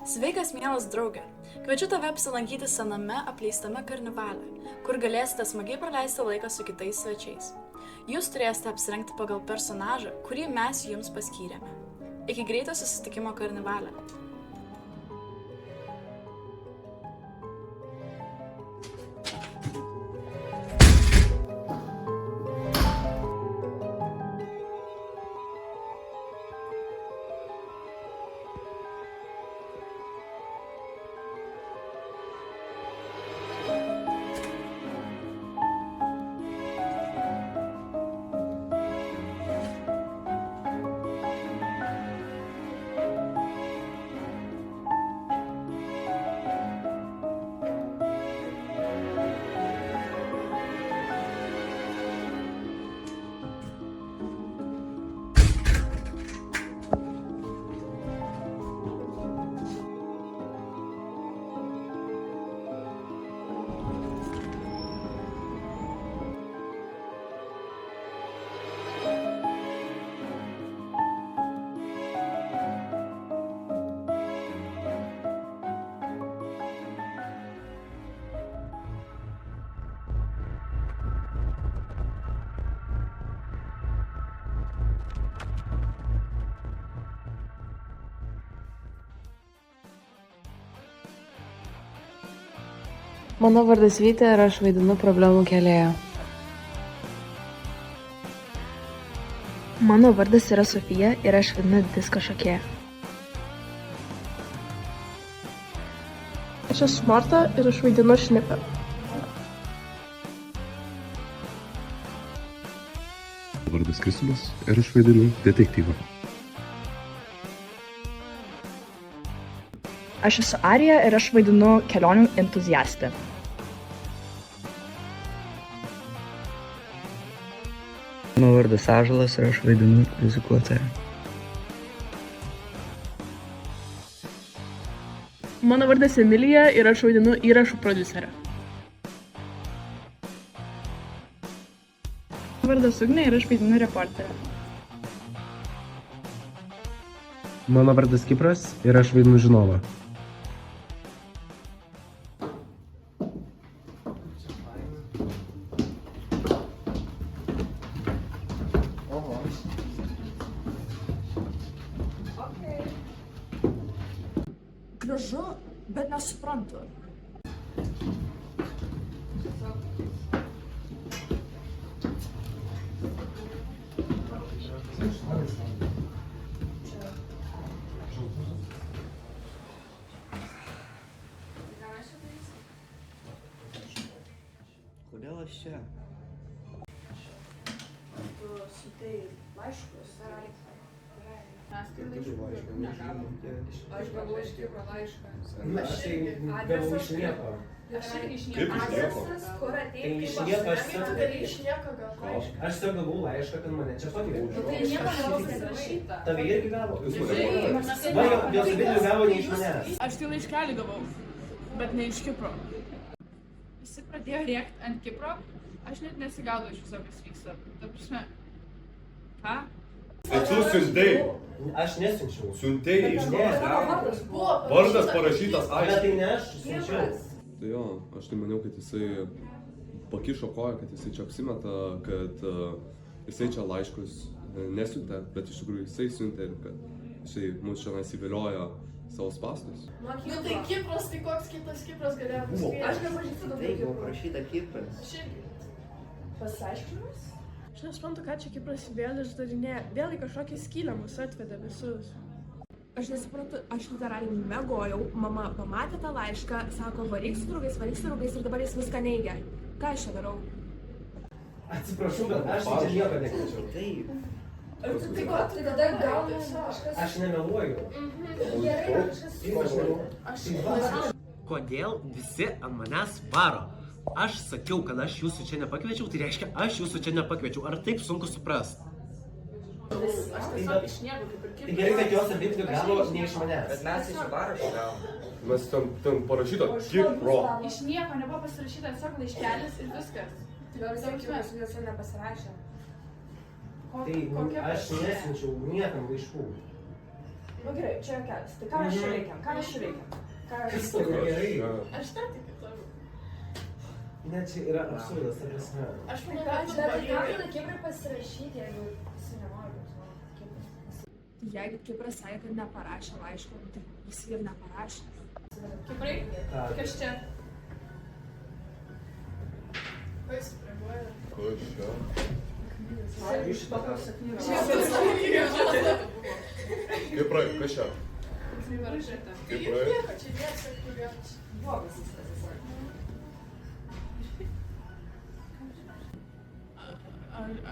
Sveikas, mielas drauge! Kviečiu tave apsilankyti sename apleistame karnivale, kur galėsite smagiai praleisti laiką su kitais svečiais. Jūs turėsite apsirengti pagal personažą, kurį mes jums paskyrėme. Iki greito susitikimo karnivale. Mano vardas Vytė ir aš vaidinu problemų kėlėją. Mano vardas yra Sofija ir aš vaidinu disko šokėją. Aš esu Marta ir aš vaidinu šnipę. Vardas Kristupas ir aš vaidinu detektyvą. Aš esu Arija ir aš vaidinu kelionių entuziastę. Mano vardas Ąžuolas ir aš vaidinu rizikuotoją. Mano vardas Emilija ir aš vaidinu įrašų prodiuserę. Mano vardas Ugnė ir aš vaidinu reporterę. Mano vardas Kipras ir aš vaidinu žinovą. Gražu, bet nesuprantu. Kodėl aš čia? Tu siuntei laiškus. Aš gavau iš Kipro laišką. Aš gavau iš nieko. Aš irgi iš Kaip iš nieko? Kur Tai iš ateiti? nieko aš Gali iš nieko gal laišką. Aš tiesiog gavau laišką, kad mane čia pakvietė. Tai nieko nebuvo pasirašyta. Tave irgi gavo? Jūs mane pamatėte? Va, jos abidvi gavo ne iš manęs. Aš tai laiškelį gavau, bet ne iš Kipro. Visi pradėjo rėkti ant Kipro, aš net nesigaudau iš viso, kas vyksta. Ta prasme, ką? Tai tu siuntei. Aš nesiunčiau. Siuntei iš Ne, Vardas parašytas bet aiškiai. tai ne aš siunčiau. Tai jo, aš tai maniau, kad jisai pakišo koją, kad jisai čia apsimeta, kad jisai čia laiškus nesiuntė, bet iš tikrųjų jisai siuntė ir kad jisai mus čia įsiviliojo savo spąstus. Nu tai Kipras, tai koks kitas Kipras galėjo pasakyti? Aš nepažįstu Tai daugiau buvo Kiprų. parašyta Kipras. Aš irgi. Pasiaiškinimas? Aš nesuprantu, ką čia Kipras vėl išdarinėja. Vėl į kažkokią skylę mus atvedė visus. Aš nesuprantu, aš literaliai megojau, mama pamatė tą laišką, sako varyk su draugais ir dabar jis viską neigia. Ką aš čia darau? Atsiprašau, bet aš tai čia nieko nekviečiau. Taip. Tai ko, tai tada gauna kažkas... Aš nemeluoju. Gerai, kažkas... Tai va, Kodėl visi ant manęs varo? Aš sakiau, kad aš jūsų čia nepakviečiau, tai reiškia, aš jūsų čia nepakviečiau. Ar taip sunku suprasti? Aš tiesiog iš nieko kaip ir Tai Kipro. gerai, kad jos abidvi gavo ne iš manęs. Bet mes iš parašo gavom. Mes ten parašyta Kipro. Iš nieko nebuvo pasirašyta, tiesiog laiškelis ir viskas. Tai gal visai Kipras visą nepasirašė. Tai aš nesiunčiau niekam laiškų. Nu gerai, čia kelias. Tai ką mes čia veikiam? Ką mes čia veikiam? Gerai. Aš tą tik turiu. Ne, čia yra absurdas, ta prasme. Aš manau, kad čia tada Kiprai pasirašyti, jeigu jis nenori. Jeigu Kipras sakė, kad neparašė laiško, tai jis ir neparašė. Kiprai, kas čia? Ko jis reaguoja? Kas čia? Iš šito ką? Kiprai, kas čia? Kiprai. Kiprai. Nieko, čia dėsia, kuriems. Blogas jis pasisakė.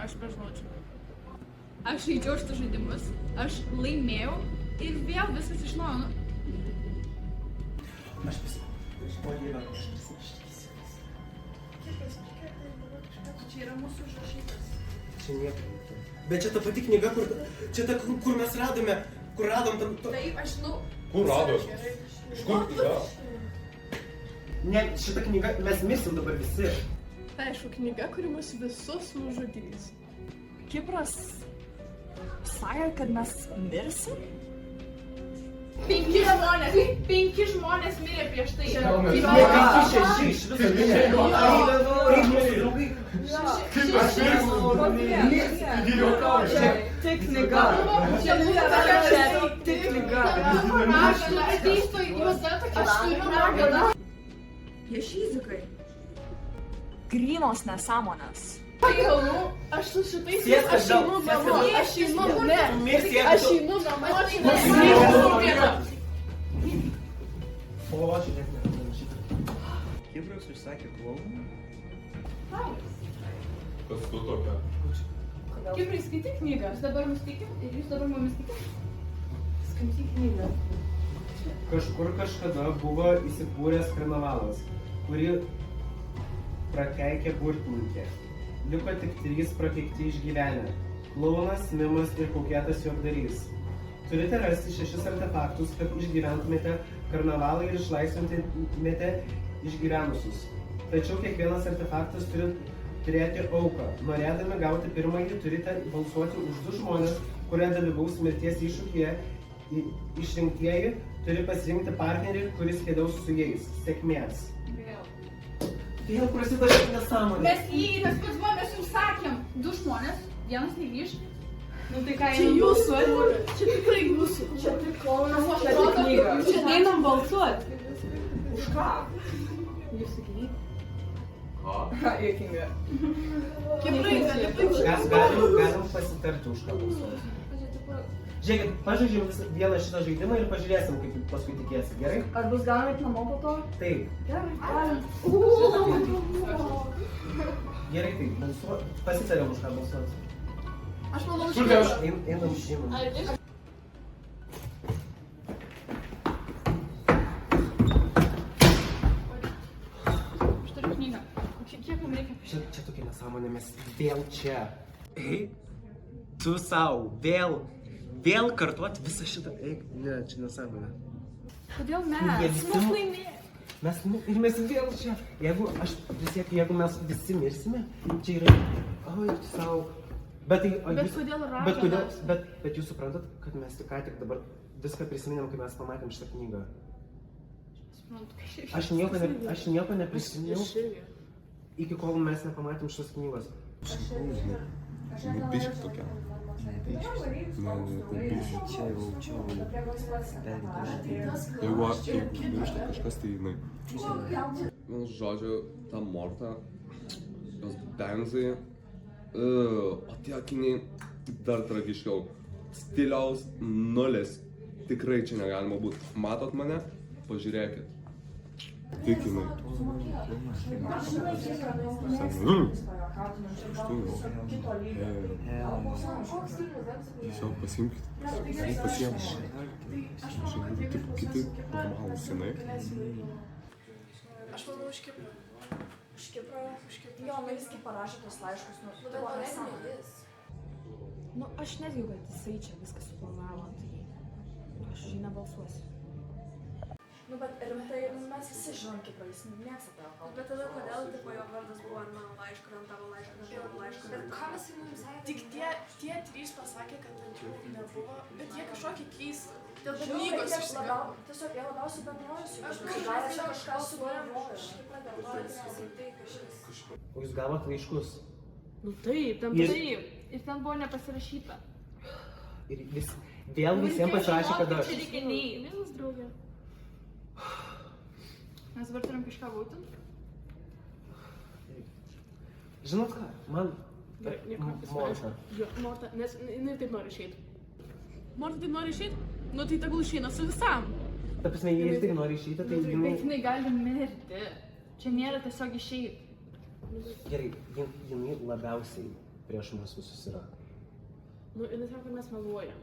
Aš bežinočiau. Aš žaidžiau šitus žaidimus, aš laimėjau ir vėl viskas iš naujo. Aš pasipasakau. Čia yra mūsų užrašytas. Čia nieko. Bet čia ta pati knyga, čia ta, kur mes radome, kur radom tam... Taip, aš žinau. Kur radot? Iš kur knyga? Ne, šita knyga, mes mirsim dabar visi. Tai aišku, knyga, kuri mus visus nužudys. Kipras sakė, kad mes mirsim? 5 žmonės mirė prieš tai. Šeši, iš viso mirė. Tik knyga. Čia tik knyga. Aš ateisiu į juodą, aš turiu nuogadą. Jie šizikai. Grynos nesąmonės. Aš su šitais, aš einu namo, aš einu namo, aš O, čia net nepanašyta. Kipras užsakė klouną. Kas tu tokia? Kiprai, skaityk knygą. Jūs dabar mus tikim ir jūs dabar mumis tikim? Skaityk knygą. Kažkur kažkada buvo įsikūręs karnavalas, kurį prakeikė burtininkė. Liko tik 3 prakeikti išgyvenę – klounas, mimas ir kaukėtas juokdarys. Turite rasti 6 artefaktus, kad išgyventumėte karnavalą ir išlaisvintumėte išgyvenusius. Tačiau kiekvienas artefaktas turi turėti auką. Norėdami gauti pirmąjį, turite balsuoti už 2 žmonės, kurie dalyvaus mirties iššūkyje. Išrinktieji turi pasirinkti partnerį, kuris keliaus su jais. Sėkmės. Vėl prasideda nesąmonė. Mes lygiai tas pats buvo, mes jums sakėm. 2 žmonės, vienas negrįž. Nu tai ką, Čia jūsų, čia tikrai jūsų. Čia tik klounas, Čia tik knyga. Čia einam balsuoti. Už ką? Jūsų knyga. Ką? Juokinga. Kiprai, Galim pasitarti už ką balsuoti. Žiūrėkit, pažaidžiam vieną šitą žaidimą ir pažiūrėsim, kaip paskui tikėsi, gerai? Ar bus galima eiti namo po to? Taip. Gerai. Gerai, taip, pasitarėm už ką balsuoti. Aš manau, Einam. Aš turiu knygą. Kiek mums reikia? Čia tokia nesąmonė, mes vėl čia. Ei, tu savo, vėl kartuoti visą šitą. Eik, ne, čia nesąmonė. Kodėl Jie mes? visi- Mes laimėjome. Mes vėl čia. Jeigu mes visi mirsime, čia yra... Oi, savo. Bet kodėl ražanas? Bet jūs suprantat, kad mes tik ką tik dabar viską prisiminėm, kai mes pamatėm šitą knygą. Aš nieko neprisiminiau, iki kol mes nepamatėm šitos knygos. Nu, biški tokia. Jeigu miršta kažkas, tai jinai. Vienu žodžiu, ta Morta, jos benzai, o tie akiniai dar tragiškiau. Stiliaus nulis. Tikrai čia negalima būti. Matot mane? Pažiūrėkit. Tik jinai. Tiesiog pasiimkit. Pasiimkit. Taip kiti normalūs senai. Aš manau už Kiprą. Už Kiprą. Jo, nu jis kaip parašė tos laiškus, nu, tai buvo nesąmonė. Nu, aš netikiu, kad jisai čia viską suplanavo, tai aš už jį nebalsuosiu. Nu, bet rimtai, mes visi žinom Kiprą, jis mėgsta tavo kalbą. Bet tada kodėl tipo jo vardas buvo ant mano laiško, ant tavo laiško, ant tavo laiško? Bet ką mes jums sakėme? Tik tie Tie trys pasakė, kad ant jų nebuvo, bet jie kažkokį keistą. Dėl Žinau, knygos bet jie išsigavo. tiesiog jie labiausiai bendrauja su Aš kažkas. Gal čia kažką sugalvojo. O jūs gavot laiškus? Nu taip, ten Ir- taip. Ir ten buvo nepasirašyta. Ir vėl visiems pasirašė, kad aš. Čia reikia nei. Vienas draugė. Mes dabar turim kažką būtent. Žinot ką, man... Gerai, nieko Morta. Morta, nes jinai taip nori išeiti. Morta taip nori išeiti? Nu tai tegul išeina su visam. Ta prasme, jei jis tik nori išeiti, tai Bet jinai... jinai gali mirti. Čia nėra tiesiog išeiti. Gerai, jinai labiausiai prieš mus visus yra. Nu, jinai sako, kad mes meluojam.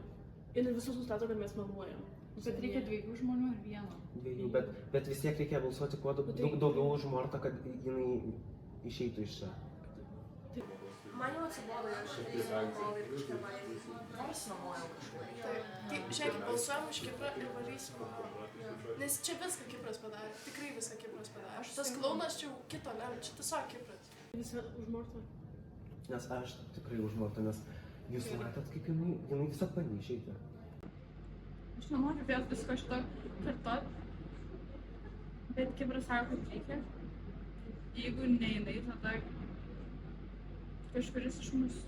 Jinai visus nustato, kad mes meluojam. Bet reikia 2 žmonių ir 1. 2, bet vis tiek reikia balsuoti kuo daugiau už Mortą, kad jinai išeitų iš čia. Man jau atsibodo, aš išsinuomojau ir kažką persinuomojau kažką. Tai žiūrėkit, balsuojam už Kiprą ir varysim namo. Nes čia viską Kipras padarė, tikrai viską Kipras padarė. Tas klounas čia jau kito level, čia tiesiog Kipras. Visi už Mortą. Nes aš tikrai už Mortą, nes jūs matėt, kaip jinai tiesiog bandė išeiti. Aš nenoriu vėl visko šito kartot. Bet Kipras sako, kad reikia. Jeigu ne jinai, tada kažkuris iš mūsų.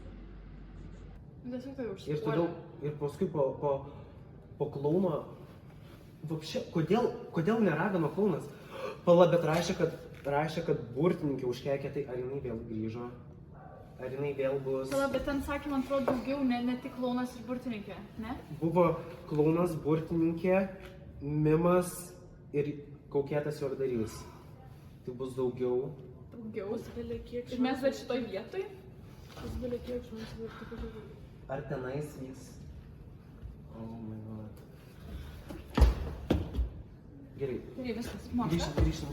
Tiesiog tai Ir užsipuolė. toliau, ir paskui po klouno, vapšė, kodėl neragino klounas? Pala, bet rašė, kad burtininkė užkeikė, tai ar jinai vėl grįžo? Ar jinai vėl bus... Pala, bet ten sakė, man atrodo, daugiau, ne tik klounas ir burtininkė, ne? Buvo klounas, burtininkė, mimas ir kaukėtas juokdarys. Tai bus daugiau. Daugiau, sugalė kiek. Ir mes dar šitoj vietoj? Sugalė kiek žmonės dar taip pat. Ar tenais vyks? Oh my god. Gerai. Gerai, viskas. Morta. Grįžtam.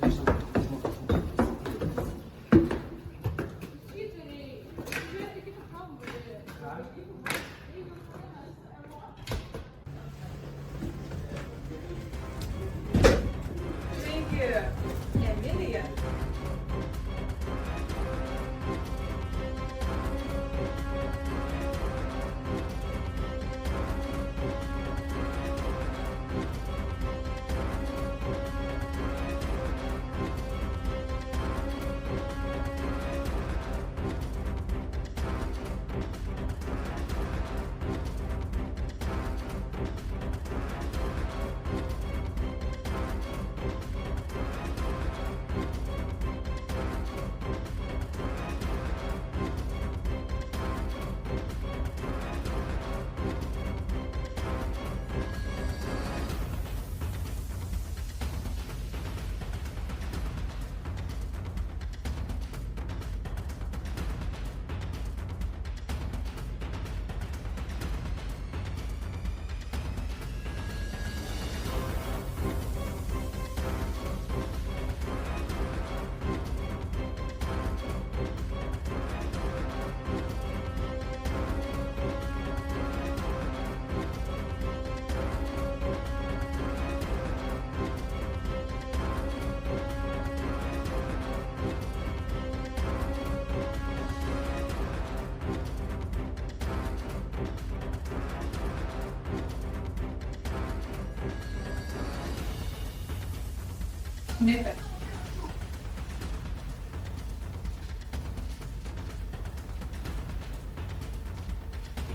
Nebe.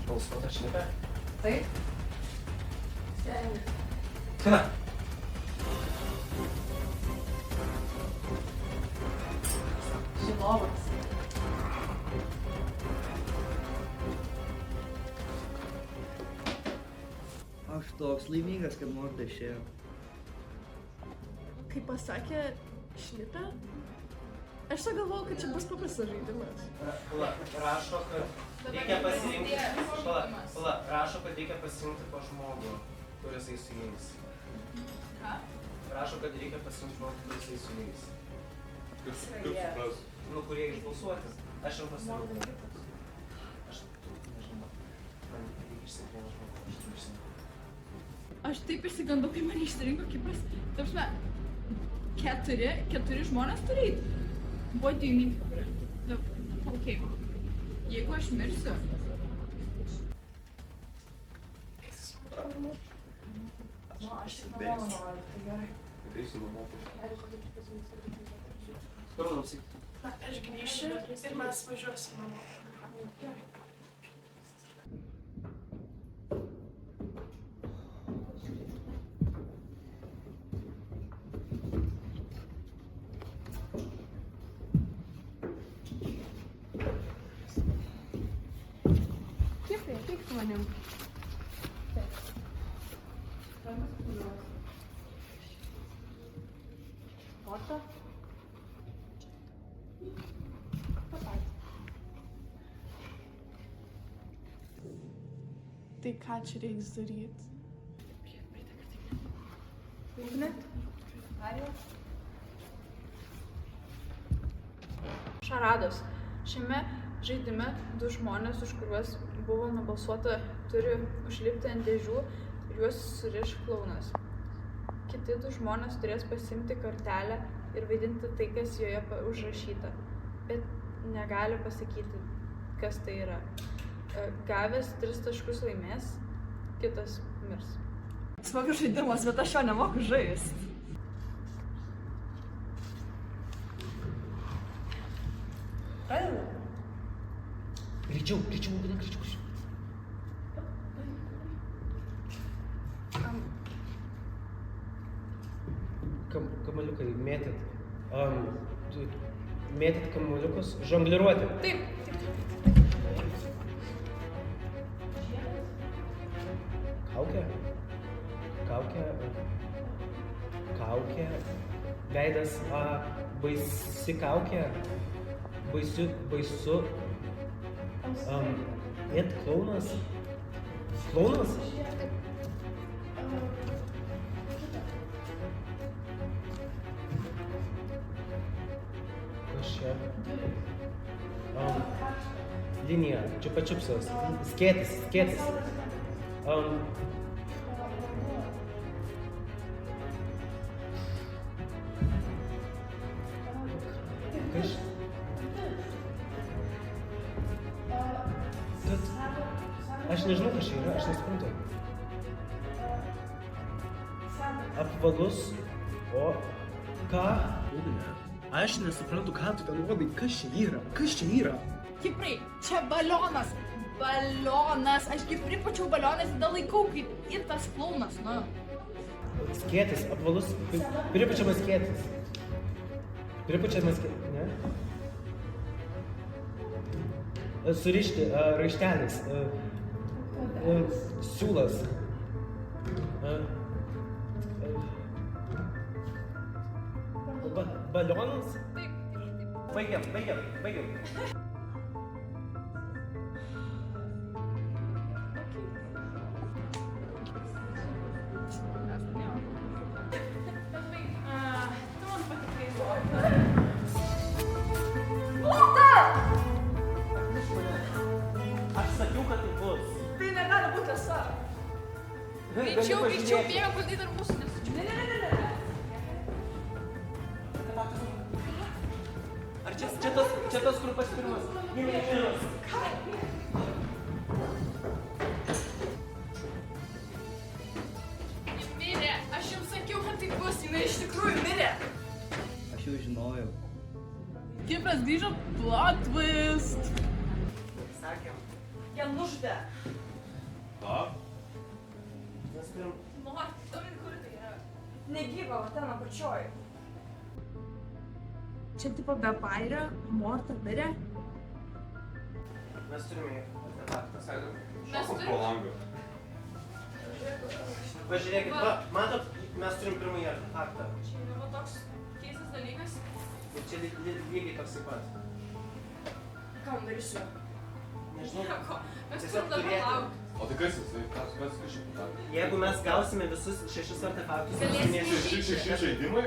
Balsuot aš nebe. Taip. Ha! Žinovas. Aš toks laimingas, kad Morta išėjo. Kai pasakė šnipę, aš galvojau, kad čia bus paprastas žaidimas. Rašo, kad reikia pasirinkti. Rašo, kad reikia pasirinkti po žmogų, kuris jais su jais. Ką? Rašo, kad reikia pasirinkti žmogų, kuris jais su jais. Kaip supras? Nu, kurie išbalsuoti. Aš jau pasirinkau. Aš nežinau. Man reikia išsirinkti žmogų. Aš turiu išsirinkti. Aš taip išsigandau, kai mane išsirinko Kipras. Taip žinai, keturi žmonės turi eiti. What do you mean? Okay. Jeigu aš mirsiu, Nu, aš tik namo noriu, tai gerai. Ateisiu namo. Kur nusik? Na, aš grįšiu ir mes važiuosim namo. Kiprai, ateik su manim. Kortą? Tai ką čia reiks daryti? Ugne? Arija? Šarados. Šiame žaidime du žmonės, už kuriuos buvo nubalsuota, turi užlipti ant dėžių ir juos suriš klounas. Kiti du žmonės turės pasiimti kortelę ir vaidinti tai, kas joje užrašyta, bet negali pasakyti, kas tai yra. Gavęs 3 taškus laimės, kitas mirs. Smagus žaidimas, bet aš jo nemoku žaisti. Pradedam. Greičiau, Ugne, greičiau. Kamaliukai mėtyt. Mėtyt kamaliukus, žongliruoti. Taip. Kaukė. Veidas, baisi kaukė. Baisu. Net klounas. Klounas? Kas čia? Linija, čiupačiupsas. Skėtis. Kas? Aš nežinau, kas čia yra, aš nesuprantu. Apvalus, o ką? Ugne, aš nesuprantu, ką tu ten rodai, kas čia yra? Kiprai, čia balionas. Aš kaip pripačiau balionas, tada laikau kaip ir tas klounas, na. Skėtis, apvalus, pripačiamas skėtis. Ne? Surišti, raištelis, siūlas. Balionas? Taip. Baigiam. Aš sakiau, kad tai bus. Tai negali būti tiesa. Greičiau, bėga valdyti dar mūsų nesučiu. Ne. Ar čia tas, kur pats pirmas? Ne, pirmas. Mirė, aš jums sakiau, kad tai bus, jinai iš tikrųjų mirė. Aš jau žinojau. Kipras grįžo, plot twist. Sakėm. Jie nužudė. Mes turim... Kur tai yra? Negyva, va ten apačioj. Čia tipo be bairio, Morta mirė. Mes turime artefaktą. Mes Pro langą. Pažiūrėkit, va, matot, mes turim pirmąjį artefaktą. Čia yra toks keistas dalykas. Ir čia lygiai toksai pat. Ką darysiu? Nežinau. Nieko, mes Tiesiog turim dabar turėti. laukti. O tai kas jis? Kas čia padarė? Jeigu mes gausime visus 6 artefaktus, Galėsime Šeši žaidimai?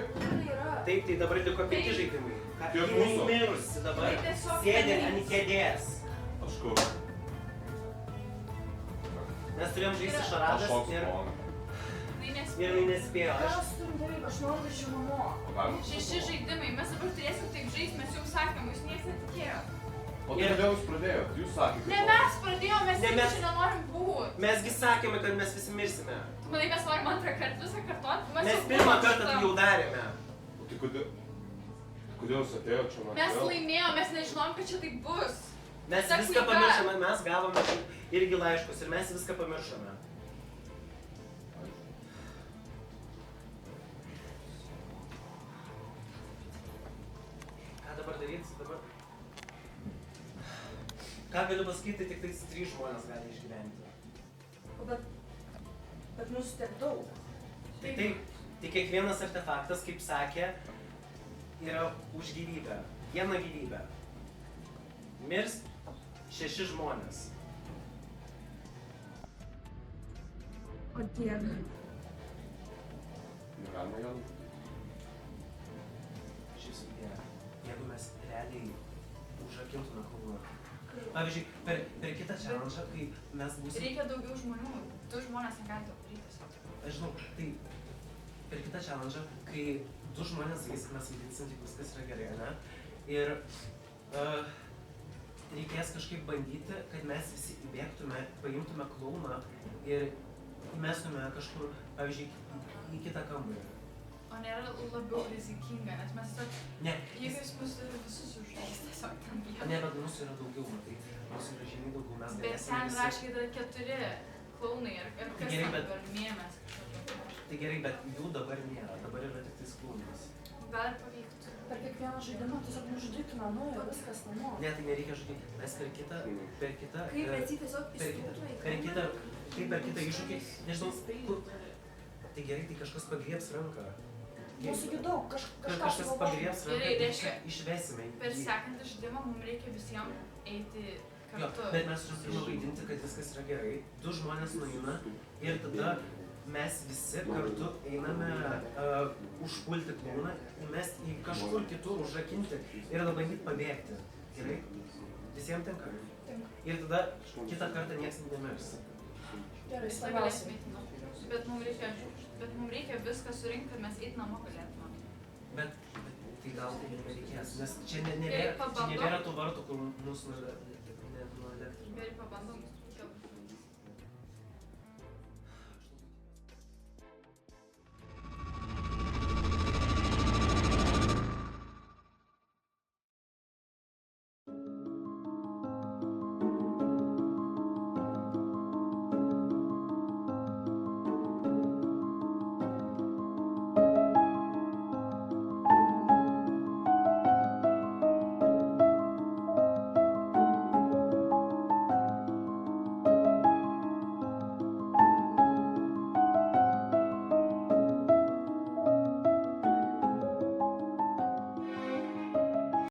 Taip, tai dabar liko 5 žaidimai. Kiek mūsų? Mirusi dabar. Tai tiesiog Sėdė ant kėdės. Aš kur? Mes turėjom žaisti Aš šaradas šoksiu ir planą. jinai nespėjo. Ką mes turim daryti? Aš noriu grįžti namo. O galim? 6 žaidimai, mes dabar turėsim taip žaisti, mes jums sakėm, jūs nieks netikėjo. O tai kodėl jūs pradėjot? Jūs sakėte. Ne mes pradėjome, mes Ne irgi mes- čia nenorim būti. Mesgi sakėme, kad mes visi mirsime. Manai, mes norim antrą kartą visą kartuoti. Mes pirmą kartą tai jau darėme. O tai kodėl? Kodėl jūs atėjote čia man? Mes laimėjom, mes nežinom, kad čia taip bus. Mes Ta viską knyga. pamiršome, mes gavome irgi laiškus ir mes viską pamiršome. Ką dabar daryti? Dabar... Ką galiu pasakyti, tik tais 3 žmonės gali išgyventi. Bet mūsų tiek daug. Tai taip, tai kiekvienas artefaktas, kaip sakė, yra už gyvybę. Vieną gyvybę. Mirs 6 žmonės. O Dieve. Negalima jau. Šis idėja. Jeigu mes realiai užrakintume klouną. Pavyzdžiui, per kitą challenge, kai mes būsime... Reikia daugiau žmonių. 2 žmonės negali to daryti. Aš žinau, tai per kitą challenge, kai 2 žmonės eis, mes vaidinsim, tik viskas yra gerai, ne? Ir reikės kažkaip bandyti, kad mes visi įbėgtume, paimtume klouną ir įmestume kažkur, pavyzdžiui, į kitą kambarį. O nėra labiau rizikinga, nes mes tiesiog... Ne. Jeigu jis mus visus užleis tiesiog tam vietom. Ne, bet mūsų yra daugiau, matai, mūsų yra žymiai daugiau, mes Bet galėsime ten visi... rašė, kad yra 4 klounai ir kas gerai, ten bet- dabar mėmes. Tai gerai, bet jų dabar nėra, dabar yra tik tais klounas. Gal ir pavyktų. Per kiekvieną žaidimą tiesiog nužudytume, nu ir viskas namo. Ne, tai nereikia žudyti, mes per kitą... Kaip esi tiesiog įstumtume į per kitą, kamerą? tai per kitą iššūkį, nežinau, kur... Tai gerai, tai kažkas pagriebs ranką. Mūsų gi daug, kažką Kažkas pagriebs ranką Gerai, ir reiškia, išvesime Per jį. sekantį žaidimą mums reikia visiems eiti Jo, kartu. bet mes turime vaidinti, kad viskas yra gerai. 2 žmonės nueina ir tada mes visi kartu einame užpulti klouną, įmesti į kažkur kitur, užrakinti ir tada bandyti pabėgti. Gerai? Visiems tinka? Ir tada kitą kartą niekas nemirs. Gerai, Tada svarbiausia. galėsime eiti namo. Bet mums reikia viską surinkti, kad mes eiti namo galėtume. Bet tai gal tai nereikės, nes čia Gerai, nebėra pabandom. tų vartų, kur mūsų nuelektrina. Gerai, pabandom.